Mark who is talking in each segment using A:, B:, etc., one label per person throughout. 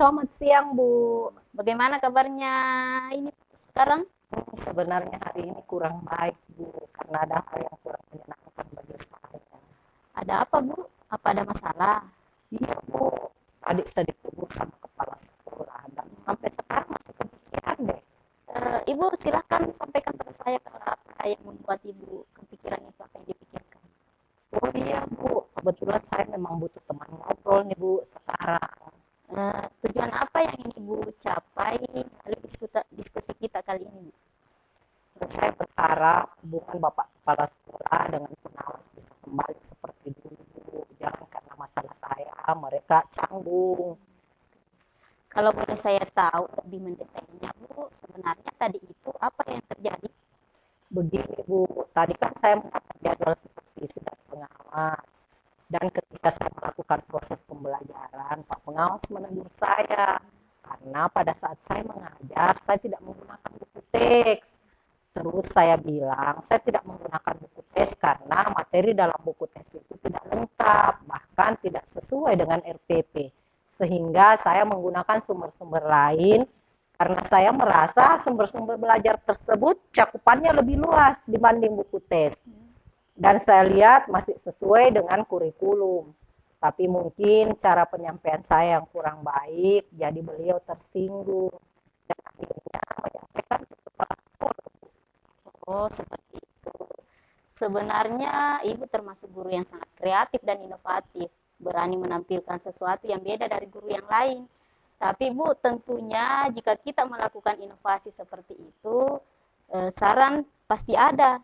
A: Selamat siang, Bu.
B: Bagaimana kabarnya ini sekarang?
A: Sebenarnya hari ini kurang baik, Bu, karena ada hal yang kurang menyenangkan bagi saya.
B: Ada apa, Bu? Apa ada masalah?
A: Iya, Bu. Adik saya ditegur sama kepala sekolah dan sampai sekarang masih kepikiran deh.
B: Ibu silahkan sampaikan pada saya kalau apa yang membuat Ibu kepikiran itu, apa yang dipikirkan.
A: Oh iya, Bu. Kebetulan saya memang butuh teman ngobrol nih, Bu, sekarang.
B: Tujuan apa yang ingin Ibu capai melalui diskusi kita kali ini, Bu?
A: Dan saya berharap hubungan Bapak Kepala Sekolah dengan pengawas bisa kembali seperti dulu, Bu. Jangan karena masalah saya, mereka canggung.
B: Kalau boleh saya tahu lebih mendetailnya, Bu, sebenarnya tadi itu apa yang terjadi?
A: Begini, Bu, tadi kan saya mendapat jadwal seperti sidang pengawas. Dan ketika saya melakukan proses pembelajaran, Pak Pengawas menegur saya. Karena pada saat saya mengajar, saya tidak menggunakan buku teks. Terus saya bilang, saya tidak menggunakan buku teks karena materi dalam buku teks itu tidak lengkap, bahkan tidak sesuai dengan RPP. Sehingga saya menggunakan sumber-sumber lain karena saya merasa sumber-sumber belajar tersebut cakupannya lebih luas dibanding buku teks. Dan saya lihat masih sesuai dengan kurikulum. Tapi mungkin cara penyampaian saya yang kurang baik, jadi beliau tersinggung. Dan akhirnya menyampaikan ke kepala sekolah.
B: Oh, seperti itu. Sebenarnya Ibu termasuk guru yang sangat kreatif dan inovatif, berani menampilkan sesuatu yang beda dari guru yang lain. Tapi Bu, tentunya jika kita melakukan inovasi seperti itu, saran pasti ada.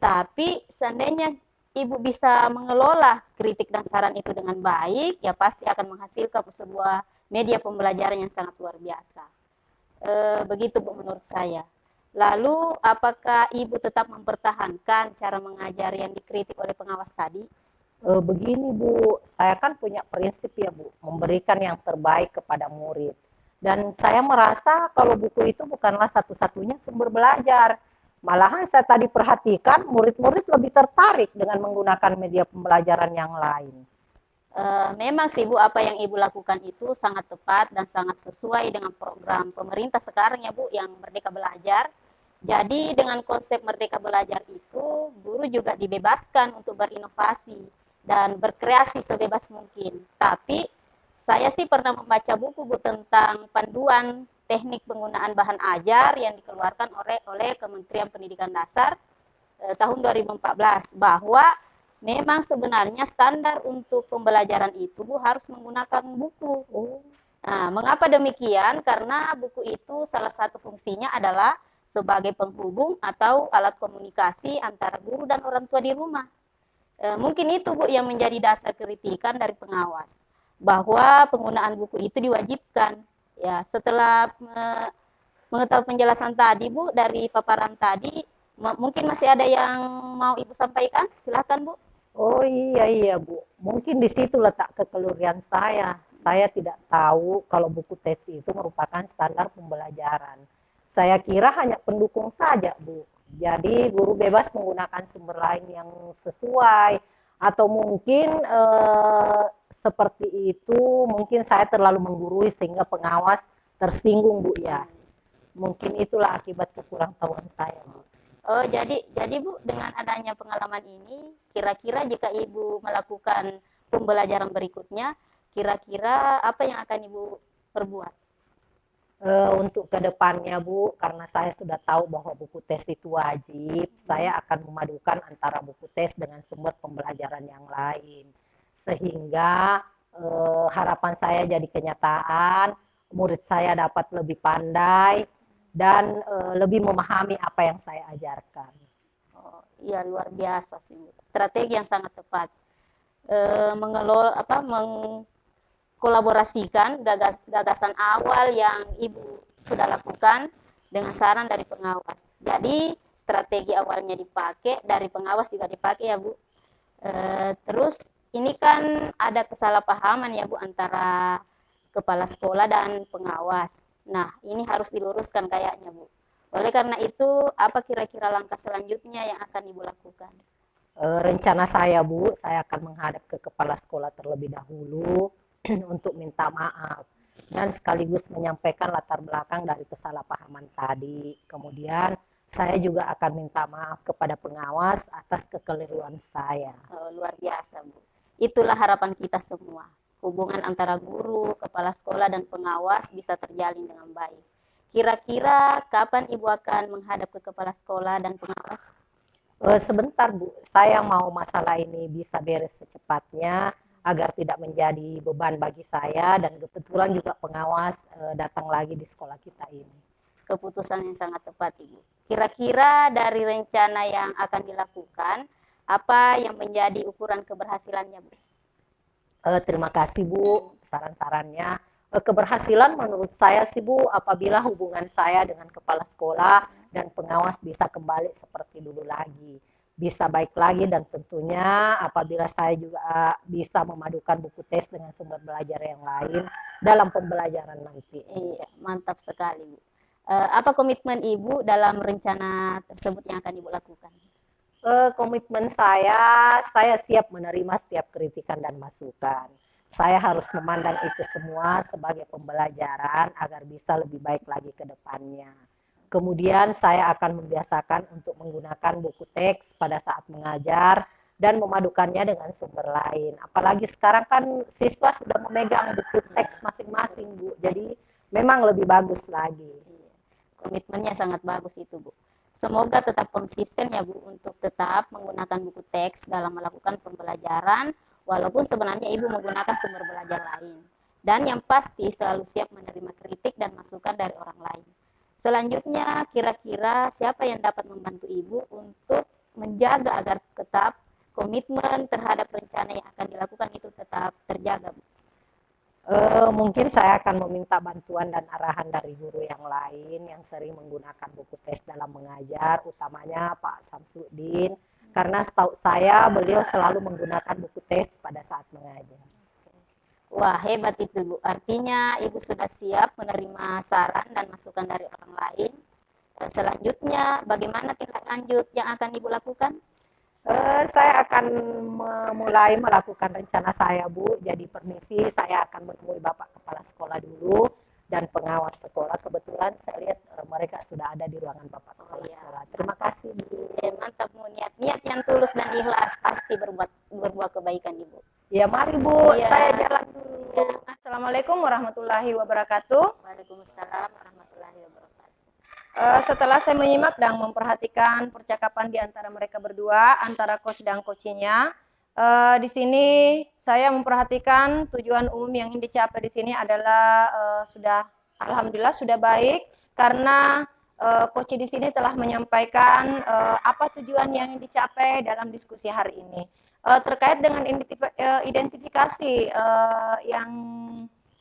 B: Tapi seandainya Ibu bisa mengelola kritik dan saran itu dengan baik, ya pasti akan menghasilkan sebuah media pembelajaran yang sangat luar biasa. Begitu Bu menurut saya. Lalu apakah Ibu tetap mempertahankan cara mengajar yang dikritik oleh pengawas tadi?
A: Begini, Bu, saya kan punya prinsip ya, Bu, memberikan yang terbaik kepada murid. Dan saya merasa kalau buku itu bukanlah satu-satunya sumber belajar. Malahan saya tadi perhatikan murid-murid lebih tertarik dengan menggunakan media pembelajaran yang lain.
B: Memang sih Bu, apa yang Ibu lakukan itu sangat tepat dan sangat sesuai dengan program pemerintah sekarang ya Bu, yang Merdeka Belajar. Jadi dengan konsep Merdeka Belajar itu, guru juga dibebaskan untuk berinovasi dan berkreasi sebebas mungkin. Tapi saya sih pernah membaca buku Bu tentang panduan teknik penggunaan bahan ajar yang dikeluarkan oleh Kementerian Pendidikan Dasar tahun 2014, bahwa memang sebenarnya standar untuk pembelajaran itu Bu harus menggunakan buku. Nah, mengapa demikian? Karena buku itu salah satu fungsinya adalah sebagai penghubung atau alat komunikasi antara guru dan orang tua di rumah. Mungkin itu Bu yang menjadi dasar kritikan dari pengawas, bahwa penggunaan buku itu diwajibkan. Ya, setelah mengetahui penjelasan tadi Bu dari paparan tadi, mungkin masih ada yang mau Ibu sampaikan? Silahkan Bu.
A: Oh iya iya, Bu, mungkin di situ letak kekeliruan saya. Saya tidak tahu kalau buku tes itu merupakan standar pembelajaran. Saya kira hanya pendukung saja, Bu. Jadi guru bebas menggunakan sumber lain yang sesuai atau mungkin seperti itu. Mungkin saya terlalu menggurui sehingga pengawas tersinggung, Bu ya. Mungkin itulah akibat kekurangtahuan saya, Bu.
B: Oh, jadi Bu, dengan adanya pengalaman ini, kira-kira jika Ibu melakukan pembelajaran berikutnya, kira-kira apa yang akan Ibu perbuat?
A: Untuk kedepannya Bu, karena saya sudah tahu bahwa buku tes itu wajib, saya akan memadukan antara buku tes dengan sumber pembelajaran yang lain. Sehingga harapan saya jadi kenyataan, murid saya dapat lebih pandai dan lebih memahami apa yang saya ajarkan.
B: Oh, iya luar biasa sih, Bu. Strategi yang sangat tepat. Mengelola apa mengkolaborasikan gagasan awal yang Ibu sudah lakukan dengan saran dari pengawas. Jadi strategi awalnya dipakai, dari pengawas juga dipakai ya Bu. Terus ini kan ada kesalahpahaman ya Bu antara kepala sekolah dan pengawas. Nah, ini harus diluruskan kayaknya Bu. Oleh karena itu, apa kira-kira langkah selanjutnya yang akan Ibu lakukan?
A: Rencana saya Bu, saya akan menghadap ke kepala sekolah terlebih dahulu untuk minta maaf. dan sekaligus menyampaikan latar belakang dari kesalahpahaman tadi. Kemudian saya juga akan minta maaf kepada pengawas atas kekeliruan saya.
B: Luar biasa, Bu. Itulah harapan kita semua. Hubungan antara guru, kepala sekolah, dan pengawas bisa terjalin dengan baik. Kira-kira kapan Ibu akan menghadap ke kepala sekolah dan pengawas?
A: Sebentar Bu, saya mau masalah ini bisa beres secepatnya agar tidak menjadi beban bagi saya, dan kebetulan juga pengawas datang lagi di sekolah kita ini.
B: Keputusan yang sangat tepat, Ibu. Kira-kira dari rencana yang akan dilakukan, apa yang menjadi ukuran keberhasilannya, Bu?
A: Terima kasih Bu saran-sarannya. Keberhasilan menurut saya sih Bu, apabila hubungan saya dengan kepala sekolah dan pengawas bisa kembali seperti dulu lagi, bisa baik lagi, dan tentunya apabila saya juga bisa memadukan buku tes dengan sumber belajar yang lain dalam pembelajaran nanti.
B: Iya, mantap sekali, Bu. Apa komitmen Ibu dalam rencana tersebut yang akan Ibu lakukan?
A: Komitmen saya siap menerima setiap kritikan dan masukan. Saya harus memandang itu semua sebagai pembelajaran agar bisa lebih baik lagi ke depannya. Kemudian saya akan membiasakan untuk menggunakan buku teks pada saat mengajar dan memadukannya dengan sumber lain. Apalagi sekarang kan siswa sudah memegang buku teks masing-masing, Bu. Jadi memang lebih bagus lagi.
B: Komitmennya sangat bagus itu, Bu. Semoga tetap konsisten ya, Bu, untuk tetap menggunakan buku teks dalam melakukan pembelajaran, walaupun sebenarnya Ibu menggunakan sumber belajar lain. Dan yang pasti selalu siap menerima kritik dan masukan dari orang lain. Selanjutnya, kira-kira siapa yang dapat membantu Ibu untuk menjaga agar tetap komitmen terhadap rencana yang akan dilakukan itu tetap terjaga, Bu?
A: Mungkin saya akan meminta bantuan dan arahan dari guru yang lain yang sering menggunakan buku tes dalam mengajar, utamanya Pak Samsudin, karena setahu saya beliau selalu menggunakan buku tes pada saat mengajar.
B: Wah, hebat itu, Bu. Artinya Ibu sudah siap menerima saran dan masukan dari orang lain. Selanjutnya, bagaimana tindak lanjut yang akan Ibu lakukan?
A: Saya akan mulai melakukan rencana saya, Bu. Jadi permisi, saya akan menemui Bapak Kepala Sekolah dulu dan pengawas sekolah. Kebetulan saya lihat mereka sudah ada di ruangan Bapak Kepala Sekolah. Terima kasih, Bu.
B: Mantap, Bu. Niat yang tulus dan ikhlas pasti berbuah kebaikan, Ibu.
A: Ya, mari Bu, saya jalan dulu.
C: Ya. Assalamualaikum warahmatullahi wabarakatuh.
B: Waalaikumsalam warahmatullahi wabarakatuh.
C: Setelah saya menyimak dan memperhatikan percakapan di antara mereka berdua, antara coach dan coachnya, di sini saya memperhatikan tujuan umum yang ingin dicapai di sini adalah alhamdulillah sudah baik, karena coach di sini telah menyampaikan apa tujuan yang ingin dicapai dalam diskusi hari ini. Terkait dengan identifikasi yang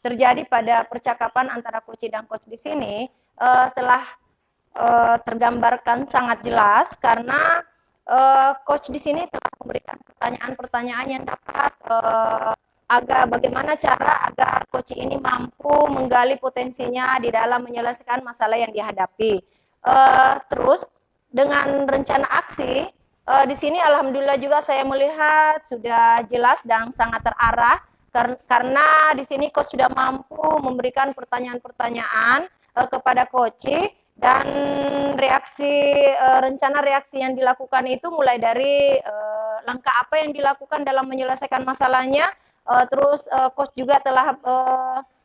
C: terjadi pada percakapan antara coach dan coach di sini telah tergambarkan sangat jelas, karena coach di sini telah memberikan pertanyaan-pertanyaan yang dapat bagaimana cara agar coach ini mampu menggali potensinya di dalam menyelesaikan masalah yang dihadapi. Terus dengan rencana aksi di sini alhamdulillah juga saya melihat sudah jelas dan sangat terarah, karena di sini coach sudah mampu memberikan pertanyaan-pertanyaan kepada coach, dan rencana reaksi yang dilakukan itu mulai dari langkah apa yang dilakukan dalam menyelesaikan masalahnya. Terus coach juga telah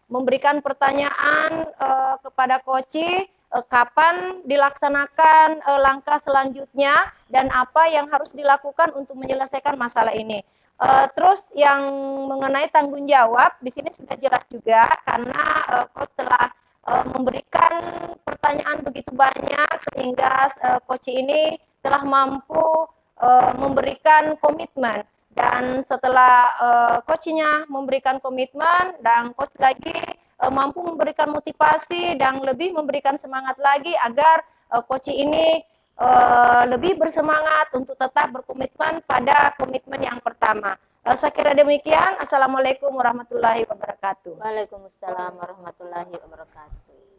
C: memberikan pertanyaan kepada coach kapan dilaksanakan langkah selanjutnya dan apa yang harus dilakukan untuk menyelesaikan masalah ini. Terus yang mengenai tanggung jawab di sini sudah jelas juga, karena coach telah memberikan pertanyaan begitu banyak sehingga coach ini telah mampu memberikan komitmen, dan setelah coachnya memberikan komitmen dan coach lagi mampu memberikan motivasi dan lebih memberikan semangat lagi agar coach ini lebih bersemangat untuk tetap berkomitmen pada komitmen yang pertama. Saya kira demikian. Assalamualaikum warahmatullahi wabarakatuh.
B: Waalaikumsalam warahmatullahi wabarakatuh.